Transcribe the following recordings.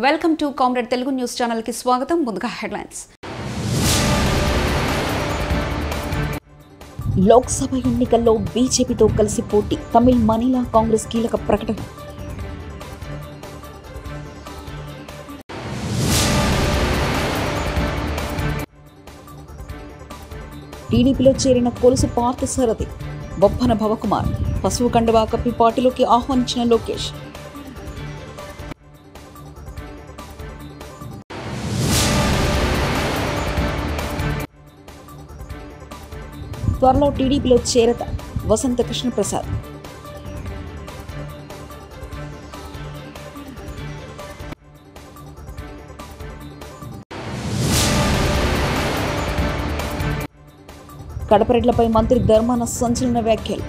Welcome to comrade Telugu news channel కి స్వాగతం. ముందుగా హెడ్లైన్స్. లోక్సభ ఎన్నికల్లో బీజేపీతో కలిసి పోటీ, తమిళ్ మనీలా కాంగ్రెస్ కీలక ప్రకటన. టీడీపీలో చేరిన కొలుసు పార్థసారథి, బొప్పన భవకుమార్, పసుపు కండువా కప్పి పార్టీలోకి ఆహ్వానించిన లోకేష్. త్వరలో టీడీపీలో చేరత వసంత కృష్ణ ప్రసాద్. కడపరెడ్లపై మంత్రి ధర్మాన సంచలన వ్యాఖ్యలు.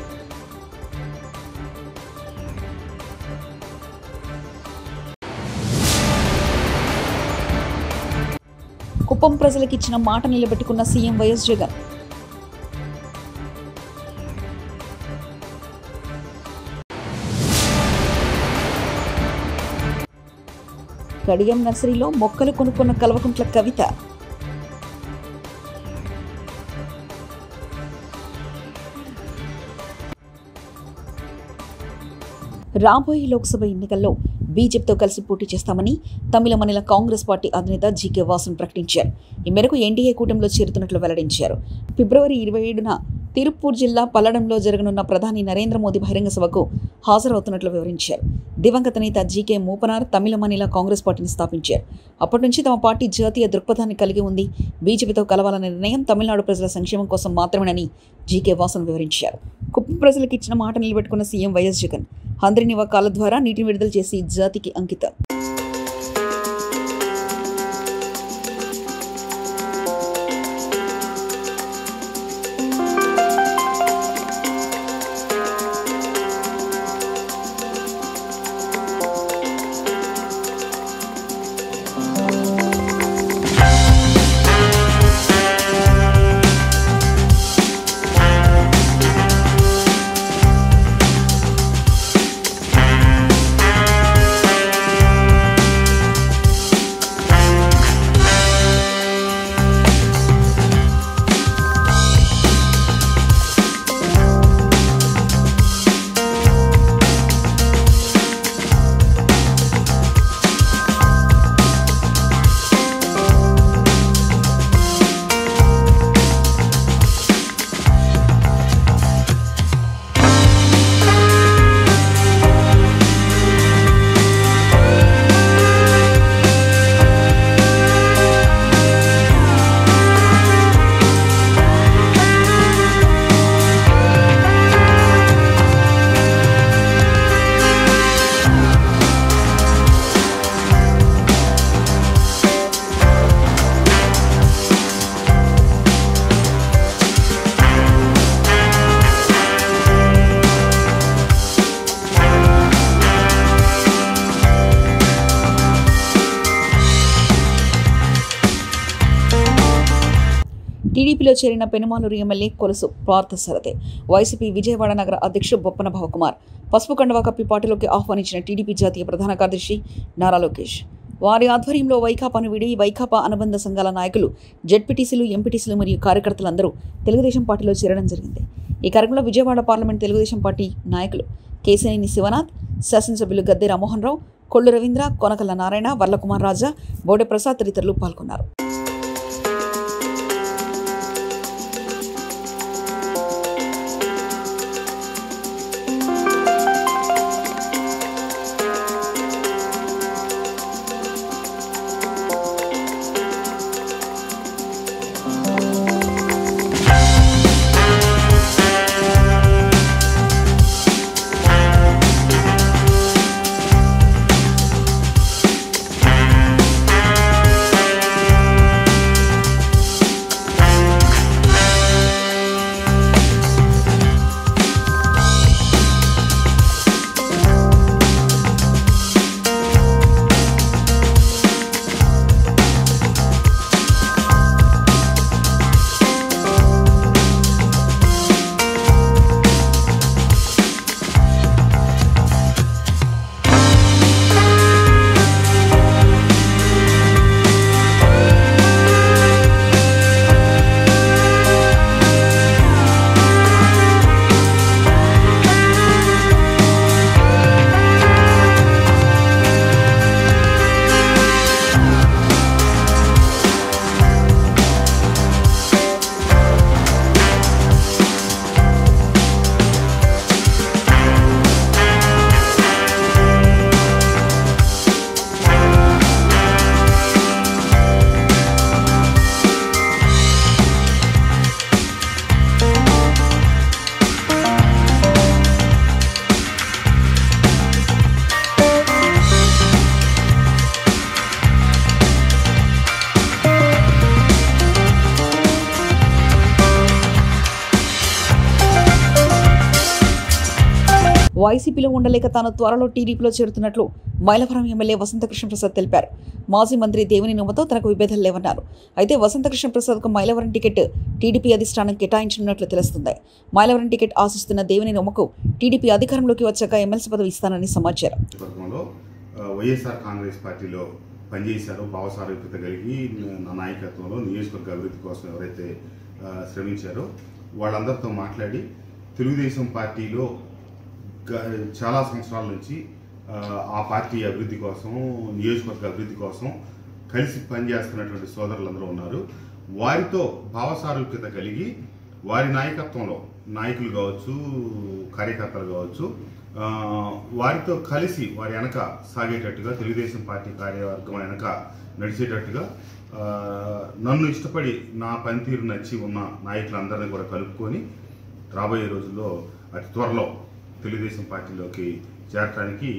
కుప్పం ప్రజలకు ఇచ్చిన మాట నిలబెట్టుకున్న సీఎం వైఎస్ జగన్. కడియం నర్సరీలో మొక్కలు కొనుక్కున్న కల్వకుంట్ల కవిత. రాబోయే లోక్సభ ఎన్నికల్లో బీజేపీతో కలిసి పోటీ చేస్తామని తమిళ మనీలా కాంగ్రెస్ పార్టీ అధినేత జీకే వాసన్ ప్రకటించారు. ఈ మేరకు ఎన్డీఏ కూటమిలో చేరుతున్నట్లు వెల్లడించారు. ఫిబ్రవరి 27న తిరుప్పూర్ జిల్లా పల్లడంలో జరగనున్న ప్రధాని నరేంద్ర మోదీ బహిరంగ సభకు హాజరవుతున్నట్లు వివరించారు. దివంగత నేత జీకే మూపనార్ తమిళ మనీలా కాంగ్రెస్ పార్టీని స్థాపించారు. అప్పటి నుంచి తమ పార్టీ జాతీయ దృక్పథాన్ని కలిగి ఉంది. బీజేపీతో కలవాలనే నిర్ణయం తమిళనాడు ప్రజల సంక్షేమం కోసం మాత్రమేనని జీకే వాసన్ వివరించారు. కుప్పం ప్రజలకు ఇచ్చిన మాట నిలబెట్టుకున్న సీఎం వైఎస్ జగన్ హంద్రినివాకాల ద్వారా నీటిని విడుదల చేసి జాతికి అంకితం. టీడీపీలో చేరిన పెనుమాలూరు ఎమ్మెల్యే కొలుసు పార్థసారథి, వైసీపీ విజయవాడ నగర అధ్యక్షుడు బొప్పన భవకుమార్, పసుపు కండువా కప్పి పార్టీలోకి ఆహ్వానించిన టీడీపీ జాతీయ ప్రధాన కార్యదర్శి నారా లోకేష్. వారి ఆధ్వర్యంలో వైకాపాను వీడి వైకాపా అనుబంధ సంఘాల నాయకులు, జెడ్పీటీసీలు, ఎంపీటీసీలు మరియు కార్యకర్తలందరూ తెలుగుదేశం పార్టీలో చేరడం జరిగింది. ఈ కార్యక్రమంలో విజయవాడ పార్లమెంట్ తెలుగుదేశం పార్టీ నాయకులు కేశినేని శివనాథ్, శాసనసభ్యులు గద్దె రామ్మోహన్ రావు, కొల్లు రవీంద్ర, కొనకల్ల నారాయణ, వర్లకుమార్ రాజా, బోడే ప్రసాద్ తదితరులు పాల్గొన్నారు. వైసీపీలో ఉండలేక తాను త్వరలో టీడీపీలో చేరుతున్నట్లు మైలవరం ఎమ్మెల్యే వసంతకృష్ణ ప్రసాద్ తెలిపారు. మాజీ మంత్రి దేవినేని ఉమతో తనకు విభేదాలు లేవన్నారు. అయితే వసంతకృష్ణ ప్రసాద్కు మైలవరం టికెట్ టీడీపీ అధిష్టానం కేటాయించనున్నట్లు తెలుస్తుంది. మైలవరం టికెట్ ఆశిస్తున్న దేవినేని ఉమకు టీడీపీ అధికారంలోకి వచ్చాక ఎమ్మెల్సీ పదవి ఇస్తానని సమాచారం. వైఎస్ఆర్ కాంగ్రెస్ పార్టీలో పనిచేశారో భావసారూప్యత కలిగి నా నాయకత్వంలో నియోజకవర్గ అభివృద్ధి కోసం ఎవరైతే శ్రమించారో వాళ్ళందరితో మాట్లాడి తెలుగుదేశం పార్టీలో చాలా సంవత్సరాల నుంచి ఆ పార్టీ అభివృద్ధి కోసం నియోజకవర్గ అభివృద్ధి కోసం కలిసి పనిచేస్తున్నటువంటి సోదరులందరూ ఉన్నారు. వారితో భావసారూప్యత కలిగి వారి నాయకత్వంలో నాయకులు కావచ్చు, కార్యకర్తలు కావచ్చు, వారితో కలిసి వారి వెనక సాగేటట్టుగా తెలుగుదేశం పార్టీ కార్యవర్గం వెనక నడిచేటట్టుగా నన్ను ఇష్టపడి నా పనితీరు నచ్చి ఉన్న నాయకులందరినీ కూడా కలుపుకొని రాబోయే రోజుల్లో అతి త్వరలో తెలుగుదేశం పార్టీలోకి చేరడానికి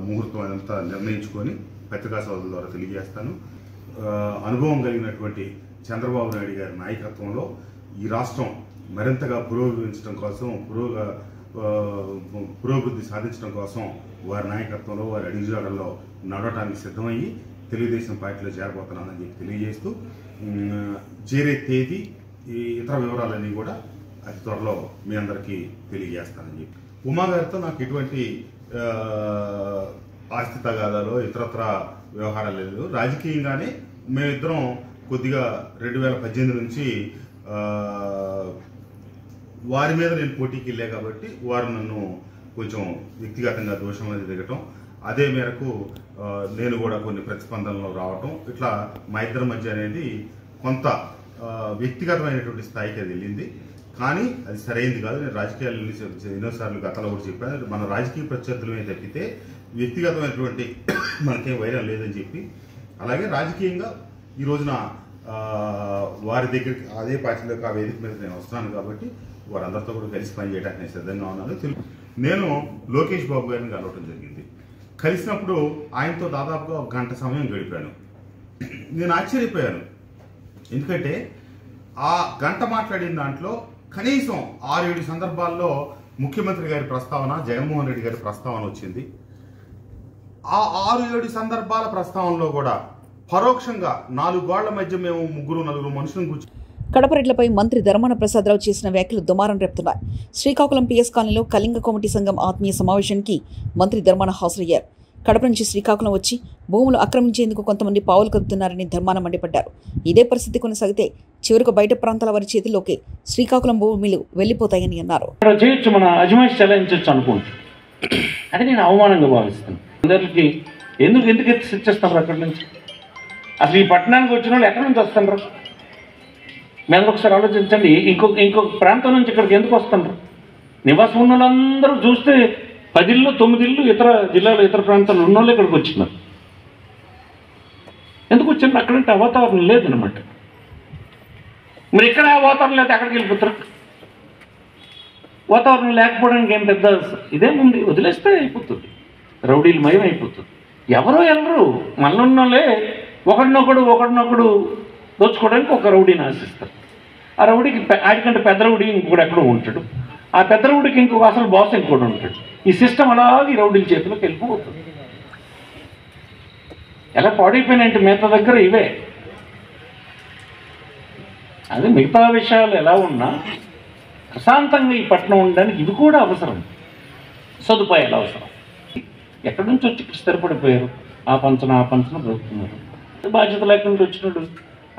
ముహూర్తం అదంతా నిర్ణయించుకొని పత్రికా సోదరుల ద్వారా తెలియజేస్తాను. అనుభవం కలిగినటువంటి చంద్రబాబు నాయుడు గారి నాయకత్వంలో ఈ రాష్ట్రం మరింతగా పురోగమించడం కోసం పురోభివృద్ధి సాధించడం కోసం వారి నాయకత్వంలో వారి అడుగుజాడల్లో నడవటానికి సిద్ధమయ్యి తెలుగుదేశం పార్టీలో చేరబోతున్నానని చెప్పి తెలియజేస్తూ చేరే తేదీ ఇతర వివరాలన్నీ కూడా అతి త్వరలో మీ అందరికీ తెలియజేస్తానని చెప్పి. ఉమా గారితో నాకు ఎటువంటి ఆస్తి తగాదాలో ఇతరత్ర వ్యవహారాలు లేదు. రాజకీయంగానే మేమిద్దరం కొద్దిగా 2018 నుంచి వారి మీద నేను పోటీకి వెళ్ళా కాబట్టి వారు నన్ను కొంచెం వ్యక్తిగతంగా దోషం అనేది దిగటం, అదే మేరకు నేను కూడా కొన్ని ప్రతిస్పందనలు రావటం, ఇట్లా మా ఇద్దరి మధ్య అనేది కొంత వ్యక్తిగతమైనటువంటి స్థాయికి అది వెళ్ళింది. కానీ అది సరైనది కాదు. నేను రాజకీయాలు ఎన్నోసార్లు గతంలో కూడా చెప్పాను, మన రాజకీయ ప్రత్యర్థులమే తప్పితే వ్యక్తిగతమైనటువంటి మనకేం వైరం లేదని చెప్పి, అలాగే రాజకీయంగా ఈ రోజున వారి దగ్గరికి అదే పార్టీలోకి ఆ వేదిక మీద నేను వస్తున్నాను కాబట్టి వారందరితో కూడా కలిసి పనిచేయడానికి నేను సిద్ధంగా ఉన్నాను. నేను లోకేష్ బాబు గారిని కలవటం జరిగింది. కలిసినప్పుడు ఆయనతో దాదాపుగా 1 గంట సమయం గడిపాను. నేను ఆశ్చర్యపోయాను. ఎందుకంటే ఆ గంట మాట్లాడిన దాంట్లో కనీసం 6-7 సందర్భాల్లో ముఖ్యమంత్రి గారి ప్రస్తావన, జగన్మోహన్ రెడ్డి గారి ప్రస్తావన వచ్చింది. ఆ 6-7 సందర్భాల ప్రస్తావనలో కూడా పరోక్షంగా 4 గోళ్ల మధ్య మేము 3-4 మనుషులను కూర్చొని కడపరెడ్లపై మంత్రి ధర్మాన ప్రసాదరావు చేసిన వ్యాఖ్యలు దుమారం రేపుతున్నాయి. శ్రీకాకుళం పిఎస్ కాలనీలో కళింగ కమిటీ సంఘం ఆత్మీయ సమావేశానికి మంత్రి ధర్మాన హాజరయ్యారు. కడప నుంచి శ్రీకాకుళం వచ్చి భూములు ఆక్రమించేందుకు కొంతమంది పావులు కదుపుతున్నారని ధర్మాన మండిపడ్డారు. ఇదే పరిస్థితి కొనసాగితే చివరకు బయట ప్రాంతాల వారి చేతిలోకి శ్రీకాకుళం భూములు వెళ్లిపోతాయని అన్నారు. మన అజమాయిషి చెల్లించవచ్చు అనుకుంటా, అది నేను అవమానంగా భావిస్తాను. అందరికి ఎందుకు శిక్షిస్తారు అక్కడి నుంచి? అసలు ఈ పట్టణానికి వచ్చిన వాళ్ళు ఎక్కడి నుంచి వస్తున్నారు? మేము ఒకసారి ఆలోచించండి. ఇంకొక ప్రాంతం నుంచి ఇక్కడికి ఎందుకు వస్తున్నారు? నివాసం ఉన్న వాళ్ళందరూ చూస్తే 10 ఇళ్ళు 9 ఇళ్ళు ఇతర జిల్లాలో ఇతర ప్రాంతాల్లో ఉన్న వాళ్ళు ఇక్కడికి వచ్చినారు. ఎందుకు వచ్చినారు? అక్కడంటే వాతావరణం లేదనమాట. మరి ఇక్కడ వాతావరణం లేదు, అక్కడికి వెళ్ళిపోతారు. వాతావరణం లేకపోవడానికి ఏం పెద్ద ఇదేముంది? వదిలేస్తే అయిపోతుంది, రౌడీలు మయం అయిపోతుంది. ఎవరో వెళ్ళరు, మనలున్నోళ్ళే ఒకడినొకడు దోచుకోవడానికి ఒక రౌడీని ఆశిస్తారు. ఆ రౌడీకి ఆడికంటే పెద్ద రౌడీ ఇంకొకటి ఎక్కడో ఉంటాడు. ఆ పెద్ద రౌడీకి ఇంకొక అసలు బాస్ ఇంకోటి ఉంటాడు. ఈ సిస్టమ్ అలాగే రౌడీల చేతిలోకి వెళ్ళిపోతుంది. ఎలా పాడైపోయినాయంటే మిగతా దగ్గర ఇవే. అదే మిగతా విషయాలు ఎలా ఉన్నా ప్రశాంతంగా ఈ పట్టణం ఉండడానికి ఇవి కూడా అవసరం, సదుపాయాలు అవసరం. ఎక్కడి నుంచి వచ్చి స్థిరపడిపోయారు, ఆ పంచన బ్రతుకుతున్నారు. బాధ్యత లేకుండా వచ్చినాడు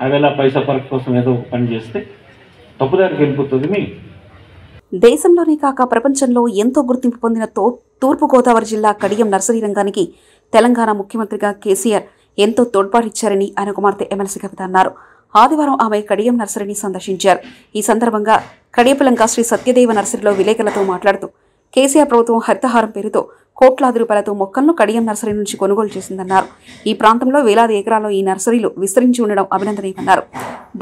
అవేలా పైసా పరకు కోసం ఏదో ఒక పని చేస్తే తప్పుదారికి వెళ్ళిపోతుంది. దేశంలోనే కాక ప్రపంచంలో ఎంతో గుర్తింపు పొందిన తూర్పుగోదావరి జిల్లా కడియం నర్సరీ రంగానికి తెలంగాణ ముఖ్యమంత్రిగా కేసీఆర్ ఎంతో తోడ్పాటిచ్చారని ఆయన కుమార్తె ఎమ్మెల్సీ కవిత అన్నారు. ఆదివారం ఆమె కడియం నర్సరీని సందర్శించారు. ఈ సందర్భంగా కడియపులంక శ్రీ సత్యదేవ నర్సరీలో విలేకరులతో మాట్లాడుతూ కేసీఆర్ ప్రభుత్వం హరితహారం పేరుతో కోట్లాది రూపాయలతో మొక్కలను కడియం నర్సరీ నుంచి కొనుగోలు చేసిందన్నారు. ఈ ప్రాంతంలో వేలాది ఎకరాల్లో ఈ నర్సరీలు విస్తరించి ఉండడం అభినందనీయమన్నారు.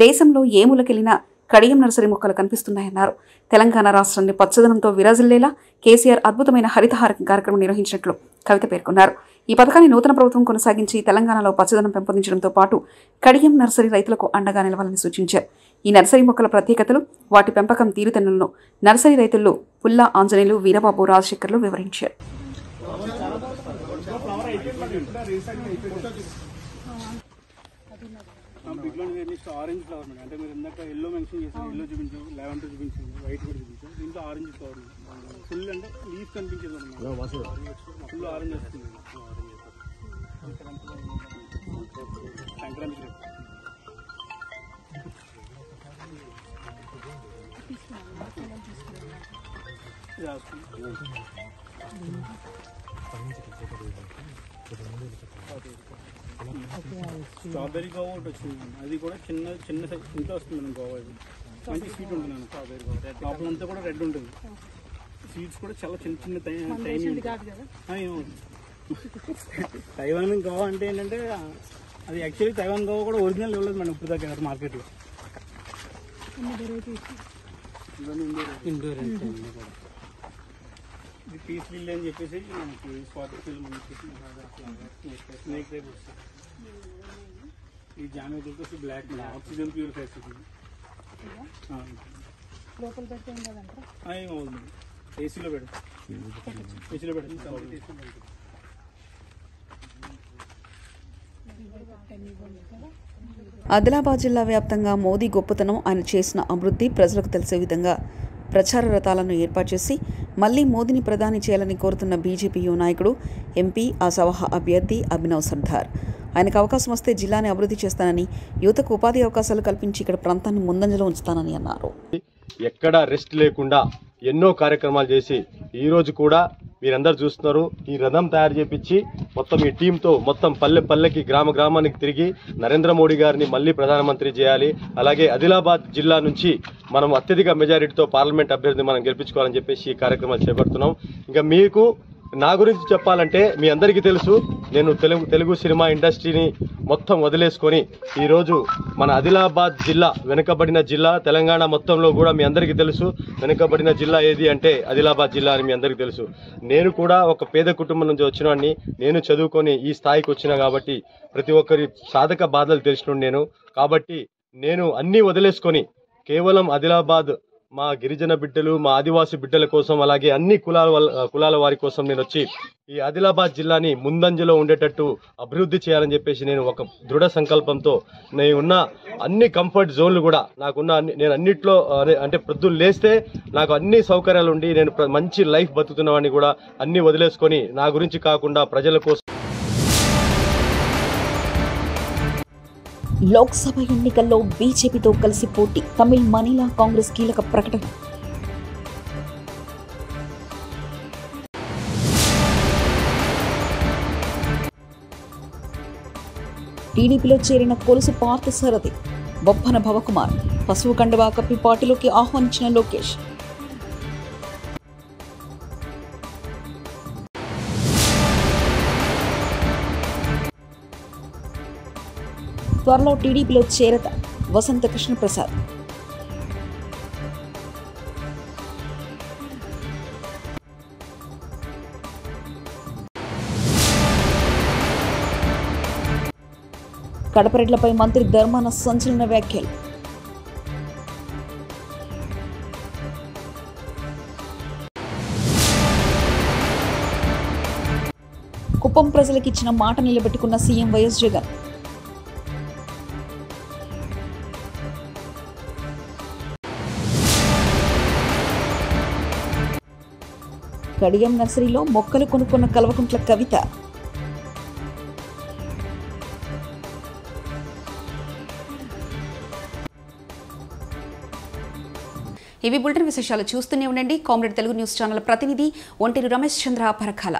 దేశంలో ఏ మూలకెళ్లినా కడియం నర్సరీ మొక్కలు కనిపిస్తున్నాయన్నారు. తెలంగాణ రాష్ట్రాన్ని పచ్చదనంతో విరాజిల్లేలా కేసీఆర్ అద్భుతమైన హరితహారం కార్యక్రమం నిర్వహించినట్లు కవిత పేర్కొన్నారు. ఈ పథకాన్ని నూతన ప్రభుత్వం కొనసాగించి తెలంగాణలో పచ్చదనం పెంపొందించడంతో పాటు కడియం నర్సరీ రైతులకు అండగా నిలవాలని సూచించారు. ఈ నర్సరీ మొక్కల ప్రత్యేకతలు, వాటి పెంపకం తీరుతెన్నులను నర్సరీ రైతులు పుల్లా ఆంజనేయులు, వీరబాబు, రాజశేఖర్లు వివరించారు. ఆరెంజ్ ఫ్లవర్ మేడం, అంటే మీరు ఇందాక ఎల్లో మెన్షన్ చేశారు, ఎల్లో చూపించాం, లెవెండర్ చూపించాం, వైట్ కూడా చూపించాం, దీంట్లో ఆరెంజ్ ఫ్లవర్ ఫుల్, అంటే లీఫ్ కనిపించేది ఫుల్ ఆరెంజ్ వస్తుంది. సంక్రాంతి స్ట్రాబెర్రీ గోవా ఒకటి వచ్చింది, అది కూడా చిన్న చిన్న సైజ్ ఇంట్లో వస్తుంది మేడం. గోవా ఇది మంచి స్వీట్ ఉంటుంది మేడం. స్ట్రాబెర్రీ గోవా లోపలంతా కూడా రెడ్ ఉంటుంది, సీడ్స్ కూడా చాలా చిన్న చిన్న తైవాన్ గోవా అంటే ఏంటంటే అది యాక్చువల్లీ తైవాన్ గోవా కూడా ఒరిజినల్ ఇవ్వలేదు మేడం ఇప్పుడు దాకా మార్కెట్లో. ఇండోర్ ఇది పీస్ విల్ అని చెప్పేసి మనకి స్పాట్ ఫిల్ మనకి స్నేక్ టైప్ వస్తుంది. ఈ జామెట్రీ వచ్చి బ్లాక్ ఆక్సిజన్ ప్యూరిఫైర్స్ ఏమవుతుంది ఏసీలో పెడతాం. ఆదిలాబాద్ జిల్లా వ్యాప్తంగా మోదీ గొప్పతనం, ఆయన చేసిన అభివృద్ధి ప్రజలకు తెలిసే విధంగా ప్రచార రథాలను ఏర్పాటు చేసి మళ్లీ మోదీని ప్రధాని చేయాలని కోరుతున్న బీజేపీ యువ నాయకుడు, ఎంపీ, ఆశావహ అభ్యర్థి అభినవ్ సర్దార్. ఆయనకు అవకాశం వస్తే జిల్లాని అభివృద్ధి చేస్తానని, యువతకు ఉపాధి అవకాశాలు కల్పించి ఇక్కడ ప్రాంతాన్ని ముందంజలో ఉంచుతానని అన్నారు. ఎక్కడా రెస్ట్ లేకుండా ఎన్నో కార్యక్రమాలు చేసి ఈరోజు కూడా మీరందరూ చూస్తున్నారు, ఈ రథం తయారు చేపించి మొత్తం ఈ టీంతో మొత్తం పల్లె పల్లెకి గ్రామానికి తిరిగి నరేంద్ర మోడీ గారిని మళ్ళీ ప్రధానమంత్రి చేయాలి, అలాగే ఆదిలాబాద్ జిల్లా నుంచి మనం అత్యధిక మెజారిటీతో పార్లమెంట్ అభ్యర్థిని మనం గెలిపించుకోవాలని చెప్పేసి ఈ కార్యక్రమాలు చేపడుతున్నాం. ఇంకా మీకు నా గురించి చెప్పాలంటే మీ అందరికీ తెలుసు, నేను తెలుగు సినిమా ఇండస్ట్రీని మొత్తం వదిలేసుకొని ఈరోజు మన ఆదిలాబాద్ జిల్లా వెనుకబడిన జిల్లా, తెలంగాణ మొత్తంలో కూడా మీ అందరికీ తెలుసు వెనుకబడిన జిల్లా ఏది అంటే ఆదిలాబాద్ జిల్లా అని మీ అందరికీ తెలుసు. నేను కూడా ఒక పేద కుటుంబం నుంచి వచ్చినవాడిని, నేను చదువుకొని ఈ స్థాయికి వచ్చినా కాబట్టి ప్రతి ఒక్కరి సాధక బాధలు తెలిసినోడు నేను. కాబట్టి నేను అన్నీ వదిలేసుకొని కేవలం ఆదిలాబాద్ మా గిరిజన బిడ్డలు, మా ఆదివాసీ బిడ్డల కోసం, అలాగే అన్ని కులాల వారి కోసం నేను వచ్చి ఈ ఆదిలాబాద్ జిల్లాని ముందంజలో ఉండేటట్టు అభివృద్ధి చేయాలని చెప్పేసి నేను ఒక దృఢ సంకల్పంతో నేను ఉన్న అన్ని కంఫర్ట్ జోన్లు కూడా నాకున్న నేను అన్నిట్లో అంటే పొద్దున్న లేస్తే నాకు అన్ని సౌకర్యాలు ఉండి నేను మంచి లైఫ్ బతుకుతున్నవాడిని కూడా అన్ని వదిలేసుకొని నా గురించి కాకుండా ప్రజల కోసం. లోక్సభ ఎన్నికల్లో బీజేపీతో కలిసి పోటీ, తమిళ్ మనీలా కాంగ్రెస్ కీలక ప్రకటన. టీడీపీలో చేరిన కొలుసు పార్థసారథి బొప్పన భవకుమార్, పసుపు కండువా కప్పి పార్టీలోకి ఆహ్వానించిన లోకేష్. త్వరలో టీడీపీలో చేరత వసంత కృష్ణప్రసాద్. కడపరెడ్లపై మంత్రి ధర్మాన సంచలన వ్యాఖ్యలు. కుప్పం ప్రజలకు ఇచ్చిన మాట నిలబెట్టుకున్న సీఎం వైఎస్ జగన్. కడియం నర్సరీలో మొక్కలు కొనుక్కున్న కల్వకుంట్ల కవిత. ఇవి బులెటిన్ విశేషాలు. చూస్తూనే ఉండండి కామ్రేడ్ తెలుగు న్యూస్ ఛానల్. ప్రతినిధి ఒంటేరు రమేష్ చంద్ర పరకాల.